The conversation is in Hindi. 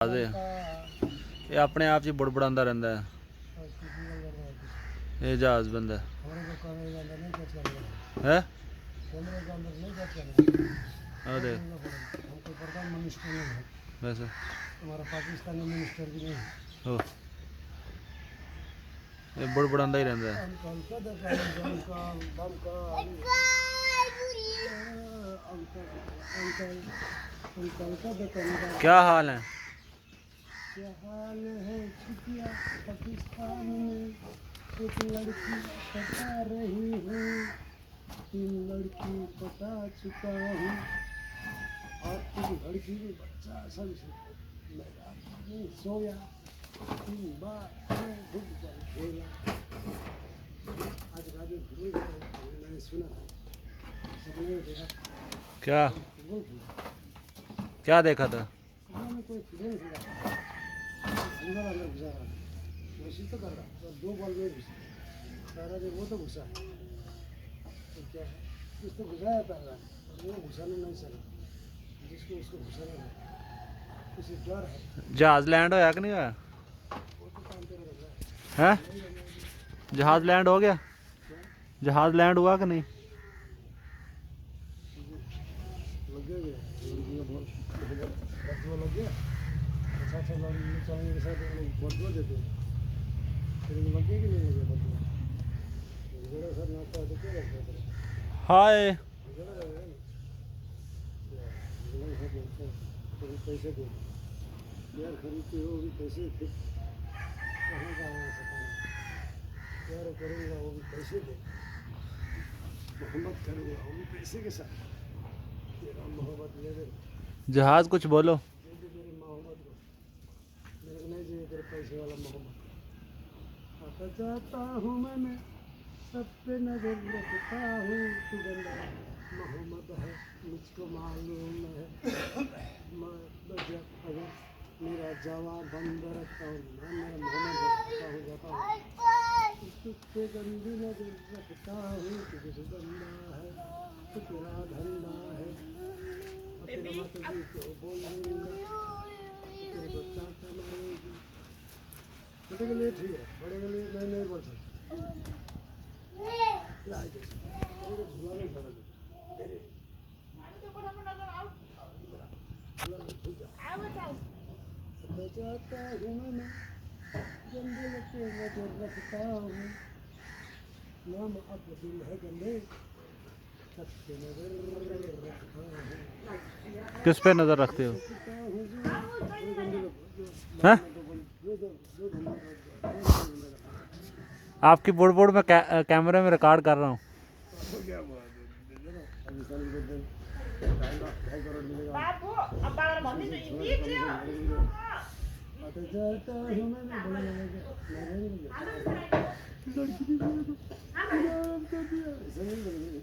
ये अपने आप ही बुड़बुड़ांदा रहता है। ये जहाज बंद है अरे वैसे हमारा पाकिस्तानी मिनिस्टर भी नहीं हो ये बुड़बुड़ांदा ही रहता है। क्या हाल है? क्या हाल है छुटिया पाकिस्तान में एक लड़की पटा रही हूँ, 3 लड़की पटा चुका हूँ और 3 लड़की भी बच्चा सब मैं रात में सोया 3 बार मैं डूब कर खेला। आज रात में मैंने सुना सपने में देखा। क्या क्या देखा था? सपने में कोई फिल्म देखा अंदर अंदर घुसा रहा कोशिश तो कर रहा तो 2 बॉल में घुसा सारा जो वो तो घुसा है तो क्या है कुछ तो घुसाया कर रहा है और वो घुसाना नहीं सका जिसको उसको घुसाना है किसी डर है जहाज लैंड होया कि नहीं होया? वो तो काम तेरा लग रहा है है नहीं करना जहाज लैंड हो गया? क्या जहाज लैंड हुआ कि नहीं? लग गया लड़की का बहुत बदुआ लग गया अच्छा लड़की चांदी के साथ लोग बदुआ देते हैं फिर लग गया कि नहीं लग गया बदुआ मेरा सर नाचता है तो क्या लगता है तेरा हाय गला लग रहा है ना गला से बोलते हैं तो पैसे दे यार खरीदते हो भी पैसे फिर कहाँ का है सताना प्यार करूँगा वो भी पैसे दे मोहब्बत करूँगा वो भी पैसे के साथ तेरा मोहब्बत ले दे जहाज कुछ बोलो। दे दे मेरी मोहब्बत को मेरे को नहीं चाहिए तेरे पैसे वाला मोहब्बत आता जाता हूँ मैं सब पे नजर रखता हूँ तू बंदा मोहम्मद है मुझको मालूम है मैं बजा अगर मेरा जवाब बंद रखता हूँ मैं मेरा मोहम्मद रखता हूँ जाता हूँ तुझ पे गंदी नजर रखता हूँ तुझे बंदा है तू तेरा धंधा है और तेरा माता जी को बोल दूंगा तेरे बच्चा कमाएगी छोटे के लिए ठीक है बड़े के लिए मैं नहीं बोल सकता जाता हूँ मैं गंदे लगते नजर रखता हूँ नाम अब्दुल है गंदे सबसे नजर रखता हूँ किस पे नजर रखते हो? रखता हूँ जो गंदे हैं? जो आपकी बुड़बुड़ में कैमरे में रिकॉर्ड कर रहा हूँ। क्या बात है पाकिस्तान को 2.5 करोड़ मिलेगा बाबू अब बाहर मम्मी तो ये क्या आता जाता हूँ मैं बोला लड़की आराम कर दिया ऐसा नहीं बोलेंगे